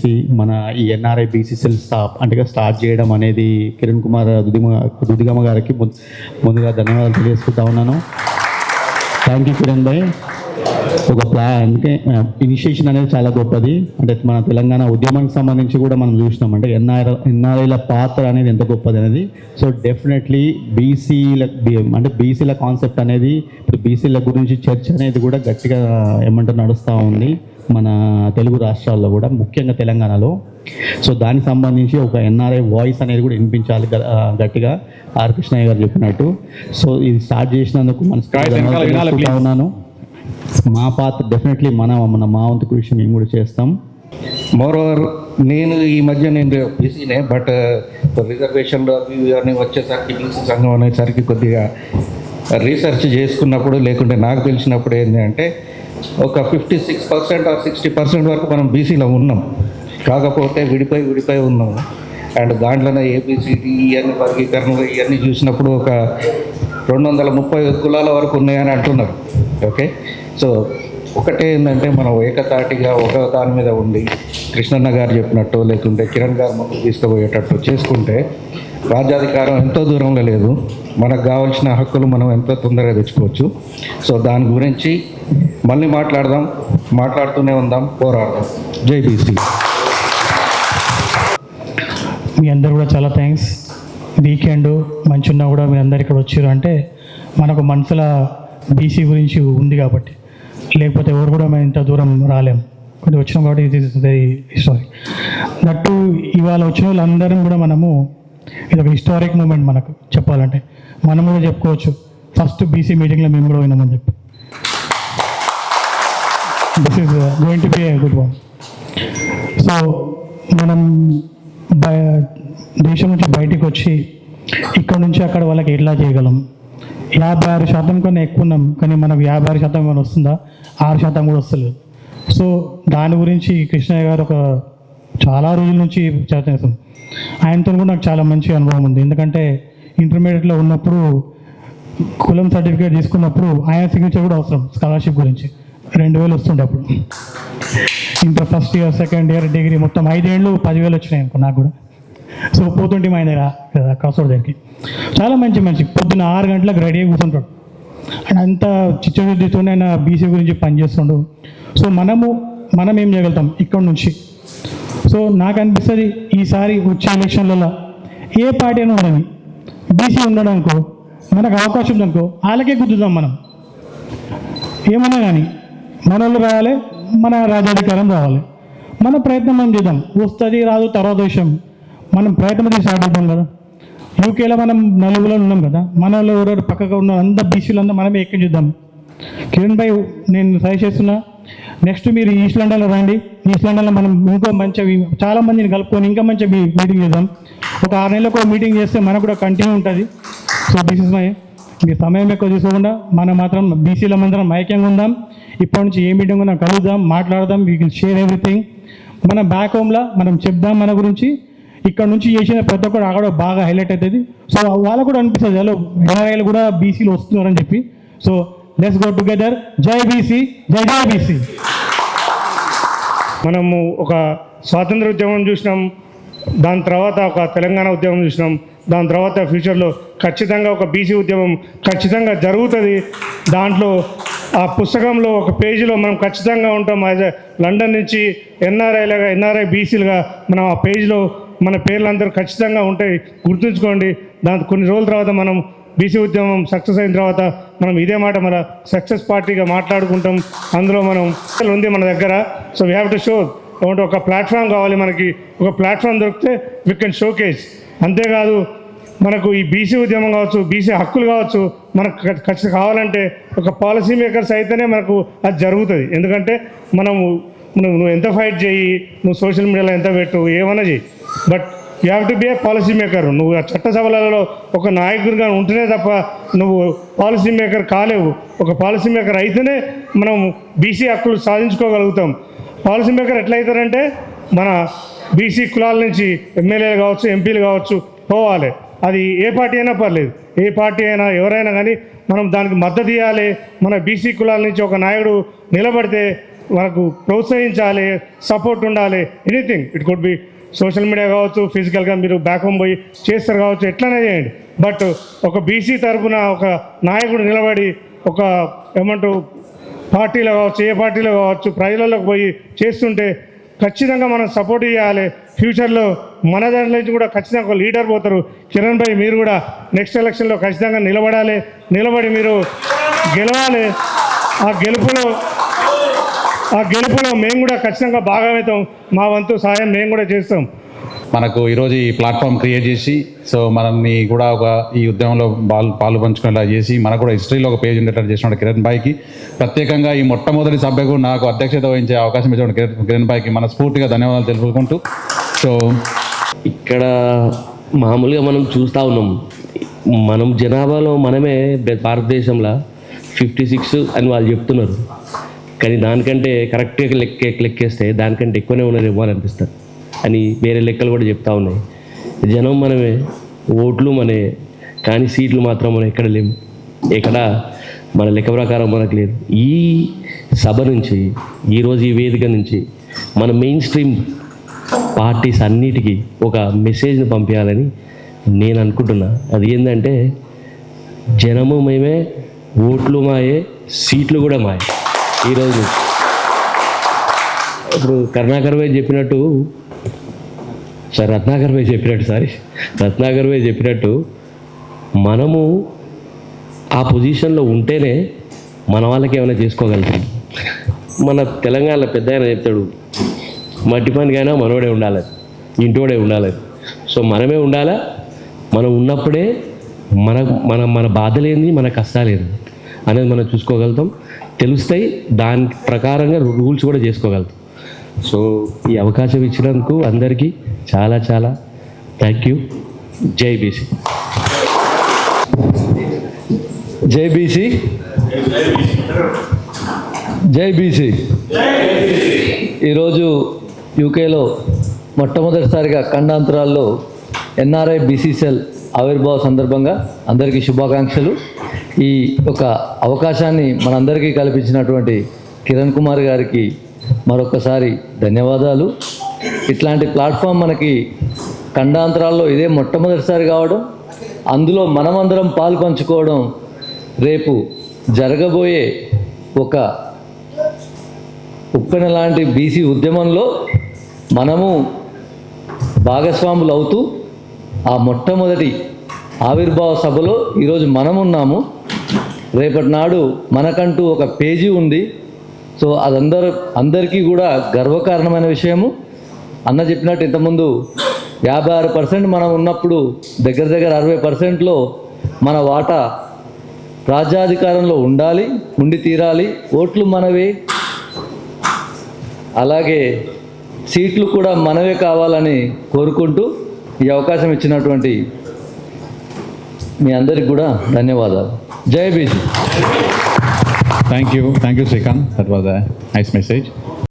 చేసి మన ఈ ఎన్ఆర్ఐ బీసీ సెల్ స్టార్ట్ చేయడం అనేది కిరణ్ కుమార్ దుదిగమ్మ గారికి ముందుగా ధన్యవాదాలు తెలియజేసుకుంటా ఉన్నాను. థ్యాంక్ యూ కిరణ్ భాయ్. ఒక అందుకే ఇనిషియేషన్ అనేది చాలా గొప్పది. అంటే మన తెలంగాణ ఉద్యమానికి సంబంధించి కూడా మనం చూసినాం, అంటే ఎన్ఆర్ఐల పాత్ర అనేది ఎంత గొప్పది అనేది. సో డెఫినెట్లీ బీసీల కాన్సెప్ట్ అనేది ఇప్పుడు బీసీల గురించి చర్చ అనేది కూడా గట్టిగా నడుస్తూ ఉంది మన తెలుగు రాష్ట్రాల్లో కూడా, ముఖ్యంగా తెలంగాణలో. సో దానికి సంబంధించి ఒక ఎన్ఆర్ఐ వాయిస్ అనేది కూడా వినిపించాలి గట్టిగా, ఆర్ కృష్ణయ్య గారు చెప్పినట్టు. సో ఇది స్టార్ట్ చేసినందుకు మనసు ఉన్నాను. మా పాత్ర డెఫినెట్లీ మా వంతు కృషి మేము కూడా చేస్తాం. మోరోవర్ నేను ఈ మధ్య బిజీనే, బట్ రిజర్వేషన్లో అవి వచ్చేసరికి బీసీ సంఘం అనేసరికి కొద్దిగా రీసెర్చ్ చేసుకున్నప్పుడు, లేకుంటే నాకు తెలిసినప్పుడు ఏంటంటే ఒక 56% or 60% వరకు మనం బీసీలో ఉన్నాం. కాకపోతే విడిపోయి ఉన్నాము. అండ్ దాంట్లోనే ఏబిసిడి ఇవన్నీ వర్గీకరణలు ఇవన్నీ చూసినప్పుడు ఒక 230 కులాల వరకు ఉన్నాయని అంటున్నారు. ఓకే, సో ఒకటే ఏంటంటే మనం ఏకతాటిగా ఒక దాని మీద ఉండి కృష్ణన్న గారు చెప్పినట్టు, లేకుంటే కిరణ్ గారు ముందుకు తీసుకుపోయేటట్టు చేసుకుంటే రాజ్యాధికారం ఎంతో దూరంలో లేదు. మనకు కావాల్సిన హక్కులు మనం ఎంతో తొందరగా తెచ్చుకోవచ్చు. సో దాని గురించి మళ్ళీ మాట్లాడుతూనే ఉందాం, పోరాడదాం. జై బీసీ. మీ అందరు కూడా చాలా థ్యాంక్స్. వీకెండ్ మంచి ఉన్నా కూడా మీరు అందరు ఇక్కడ వచ్చారు అంటే మనకు మనసులో బీసీ గురించి ఉంది కాబట్టి, లేకపోతే ఎవరు కూడా మేము ఇంత దూరం రాలేము. కొద్దిగా వచ్చినాం కాబట్టి ఇది వెరీ హిస్టారిక్. దట్టు ఇవాళ వచ్చిన వాళ్ళందరం కూడా మనము ఇది ఒక హిస్టారిక్ మూమెంట్ మనకు చెప్పాలంటే. మనం కూడా చెప్పుకోవచ్చు ఫస్ట్ బీసీ మీటింగ్లో మేము కూడా పోయినామని చెప్పి. This is going to be a good one. So మనం దేశం నుంచి బయటికి వచ్చి ఇక్కడ నుంచి అక్కడ వాళ్ళకి ఎట్లా చేయగలం. 56% కన్నా ఎక్కువ ఉన్నాం, కానీ మనకు 56% కన్నా వస్తుందా? 6% కూడా వస్తలేదు. సో దాని గురించి కృష్ణయ్య గారు ఒక చాలా రోజుల నుంచి చేస్తాం. ఆయనతో కూడా నాకు చాలా మంచి అనుభవం ఉంది. ఎందుకంటే ఇంటర్మీడియట్లో ఉన్నప్పుడు కులం సర్టిఫికేట్ తీసుకున్నప్పుడు ఆయన సిగ్నేచర్ కూడా అవసరం స్కాలర్షిప్ గురించి. 2000 వస్తుండే అప్పుడు. Inter first year, second year, degree మొత్తం 5 ఏళ్ళు 10,000 వచ్చినాయి అనుకో నాకు కూడా. సో పోతుంటే మా ఆయన కదా కాసోడ్ దగ్గరికి. చాలా మంచి పొద్దున్న 6 గంటలకు రెడీ అయి కూర్చుంటాడు. అండ్ అంత చిచ్చోడితోనే ఆయన బీసీ గురించి పనిచేస్తుండు. సో మనం ఏం చేయగలుగుతాం ఇక్కడ నుంచి. సో నాకు అనిపిస్తుంది ఈసారి వచ్చే ఎలక్షన్లలో ఏ పార్టీ అయినా ఉండని బీసీ ఉండడానికో మనకు అవకాశం ఉందనుకో వాళ్ళకే గుర్తుదాం. మనం ఏమన్నా కానీ మన వాళ్ళు రావాలి, మన రాజ్యాధికారం రావాలి. మన ప్రయత్నం మనం చేద్దాం. వస్తుంది రాదు తర్వాత విషయం. మనం ప్రయత్నం స్టార్ట్ అవుతాం కదా. యూకేలో మనం నలుగులో ఉన్నాం కదా, మన వాళ్ళు ఎవరెవరు పక్కగా ఉన్న అంతా బీసీలంతా మనమే ఎక్కి చూద్దాం. కిరణ్ భాయ్ నేను సజెస్ట్ చేస్తున్నా, నెక్స్ట్ మీరు ఈస్ట్ లండన్లో రండి. ఈస్ట్ లండన్లో మనం ఇంకో మంచి చాలా మందిని కలుపుకొని ఇంకా మంచి మీటింగ్ చేద్దాం. ఒక 6 నెలలకు మీటింగ్ చేస్తే మనకు కూడా కంటిన్యూ ఉంటుంది. సో దిస్ ఇస్ మై, మీ సమయం ఎక్కువ తీసుకోకుండా మనం మాత్రం బీసీల మందరం ఐక్యంగా ఉందాం. ఇప్పటి నుంచి ఏ మీటింగ్ ఉన్నా కలుద్దాం, మాట్లాడదాం. We will share everything. మన బ్యాక్ హోమ్లో మనం చెప్దాం మన గురించి. ఇక్కడ నుంచి చేసిన ప్రతి ఒక్కరు అక్కడ బాగా హైలైట్ అవుతుంది. సో వాళ్ళకు కూడా అనిపిస్తుంది హలో ఎన్ఆర్ఐలు కూడా బీసీలు వస్తున్నారని చెప్పి. So let's go together. జై బీసీ, జై జై బీసీ. మనము ఒక స్వాతంత్ర ఉద్యమం చూసినాం, దాని తర్వాత ఒక తెలంగాణ ఉద్యమం చూసినాం, దాని తర్వాత ఫ్యూచర్లో ఖచ్చితంగా ఒక బీసీ ఉద్యమం ఖచ్చితంగా జరుగుతుంది. దాంట్లో ఆ పుస్తకంలో ఒక పేజీలో మనం ఖచ్చితంగా ఉంటాం. యాజ్ లండన్ నుంచి ఎన్ఆర్ఐ బీసీలుగా మనం ఆ పేజీలో మన పేర్లందరూ ఖచ్చితంగా ఉంటాయి, గుర్తుంచుకోండి. దాని కొన్ని రోజుల తర్వాత మనం బీసీ ఉద్యమం సక్సెస్ అయిన తర్వాత మనం ఇదే మాట మన సక్సెస్ పార్టీగా మాట్లాడుకుంటాం. అందులో మనం ఉంది మన దగ్గర. So we have to show. ఒక ప్లాట్ఫామ్ కావాలి మనకి. ఒక ప్లాట్ఫామ్ దొరికితే వీ కెన్ షోకేస్. అంతేకాదు మనకు ఈ బీసీ ఉద్యమం కావచ్చు, బీసీ హక్కులు కావచ్చు, మనకు ఖచ్చితంగా కావాలంటే ఒక పాలసీ మేకర్స్ అయితేనే మనకు అది జరుగుతుంది. ఎందుకంటే నువ్వు ఎంత ఫైట్ చేయి, నువ్వు సోషల్ మీడియాలో ఎంత పెట్టు, ఏమైనా చేయి, but you have to be A policy maker. నువ్వు ఆ చట్టసభలలో ఒక నాయకుడిగా ఉంటేనే తప్ప నువ్వు పాలసీ మేకర్ కాలేవు. ఒక పాలసీ మేకర్ అయితేనే మనం బీసీ హక్కులు సాధించుకోగలుగుతాం. పాలసీ మేకర్ ఎట్లయితారంటే మన బీసీ కులాల నుంచి ఎమ్మెల్యేలు కావచ్చు, ఎంపీలు కావచ్చు పోవాలి. అది ఏ పార్టీ అయినా పర్లేదు, ఏ పార్టీ అయినా ఎవరైనా కానీ మనం దానికి మద్దతు ఇవ్వాలి. మన బీసీ కులాల నుంచి ఒక నాయకుడు నిలబడితే మనకు ప్రోత్సహించాలి, సపోర్ట్ ఉండాలి. Anything it could be social media కావచ్చు, ఫిజికల్గా మీరు బ్యాక్ హోమ్ పోయి చేస్తారు కావచ్చు, ఎట్లనే చేయండి. బట్ ఒక బీసీ తరఫున ఒక నాయకుడు నిలబడి ఒక ఏమంటారు పార్టీలో కావచ్చు, ఏ పార్టీలో కావచ్చు, ప్రజలలోకి పోయి చేస్తుంటే ఖచ్చితంగా మనం సపోర్ట్ చేయాలి. ఫ్యూచర్లో మన దాంట్లో నుంచి కూడా ఖచ్చితంగా ఒక లీడర్ పోతారు. కిరణ్ భాయ్ మీరు కూడా నెక్స్ట్ ఎలక్షన్లో ఖచ్చితంగా నిలబడాలి, నిలబడి మీరు గెలవాలి. ఆ గెలుపులో మేము కూడా ఖచ్చితంగా భాగమవుతాం. మా వంతు సాయం మేము కూడా చేస్తాం. మనకు ఈరోజు ఈ ప్లాట్ఫామ్ క్రియేట్ చేసి సో మనల్ని కూడా ఒక ఈ ఉద్యమంలో పాలు పంచుకునేలా చేసి మనకు కూడా హిస్టరీలో ఒక పేజ్ ఉండేటట్టు చేసిన కిరణ్ భాయ్కి ప్రత్యేకంగా ఈ మొట్టమొదటి సభ్యకు నాకు అధ్యక్షత వహించే అవకాశం ఇచ్చిన కిరణ్ భాయ్కి మనస్ఫూర్తిగా ధన్యవాదాలు తెలుపుకుంటూ సో ఇక్కడ మామూలుగా మనం చూస్తూ ఉన్నాం, మనం జనాభాలో మనమే భారతదేశంలో 56 అని వాళ్ళు చెప్తున్నారు. కానీ దానికంటే కరెక్ట్గా లెక్కేస్తే దానికంటే ఎక్కువనే ఉన్నారేమో అని అనిపిస్తారు అని వేరే లెక్కలు కూడా చెప్తా ఉన్నాయి. జనం మనమే, ఓట్లు మనే, కానీ సీట్లు మాత్రం మనం ఎక్కడ లేము. ఎక్కడ మన లెక్క ప్రకారం మనకు లేదు. ఈ సభ నుంచి, ఈరోజు ఈ వేదిక నుంచి మన మెయిన్ స్ట్రీమ్ పార్టీస్ అన్నిటికీ ఒక మెసేజ్ని పంపించాలని నేను అనుకుంటున్నా. అది ఏంటంటే జనము మేమే, ఓట్లు మాయే, సీట్లు కూడా మాయే. ఈరోజు ఇప్పుడు రత్నాకర్ భాయ్ చెప్పినట్టు మనము ఆ పొజిషన్లో ఉంటేనే మన వాళ్ళకి ఏమైనా చేసుకోగలుగుతాం. మన తెలంగాణలో పెద్ద ఆయన చెప్తాడు, మట్టి పనికైనా మనోడే ఉండాలి, ఇంటోడే ఉండాలి. సో మనమే ఉండాలా. మనం ఉన్నప్పుడే మన మన మన బాధలేంది, మన కష్టాలేంది అనేది మనం చూసుకోగలుగుతాం, తెలుస్తాయి. దాని ప్రకారంగా రూల్స్ కూడా చేసుకోగలుగుతాం. సో ఈ అవకాశం ఇచ్చినందుకు అందరికీ చాలా చాలా థ్యాంక్ యూ. జై బీసీ. జై బీసీ. జై బీసీ. ఈరోజు యూకేలో మొట్టమొదటిసారిగా ఖండాంతరాల్లో ఎన్ఆర్ఐ బీసీ సెల్ ఆవిర్భావ సందర్భంగా అందరికీ శుభాకాంక్షలు. ఈ ఒక అవకాశాన్ని మనందరికీ కల్పించినటువంటి కిరణ్ కుమార్ గారికి మరొకసారి ధన్యవాదాలు. ఇట్లాంటి ప్లాట్ఫామ్ మనకి ఖండాంతరాల్లో ఇదే మొట్టమొదటిసారి కావడం, అందులో మనమందరం పాలు పంచుకోవడం, రేపు జరగబోయే ఒక ఉప్పెన లాంటి బీసీ ఉద్యమంలో మనము భాగస్వాములు అవుతూ ఆ మొట్టమొదటి ఆవిర్భావ సభలో ఈరోజు మనమున్నాము. రేపటి నాడు మనకంటూ ఒక పేజీ ఉంది. సో అందరికీ కూడా గర్వకారణమైన విషయము. అన్న చెప్పినట్టు ఇంతకుముందు 56% మనం ఉన్నప్పుడు దగ్గర 60%లో మన వాటా రాజ్యాధికారంలో ఉండి తీరాలి. ఓట్లు మనవే, అలాగే సీట్లు కూడా మనవే కావాలని కోరుకుంటూ ఈ అవకాశం ఇచ్చినటువంటి మీ అందరికి కూడా ధన్యవాదాలు. జై BC. Thank you Srikanth, that was a nice message.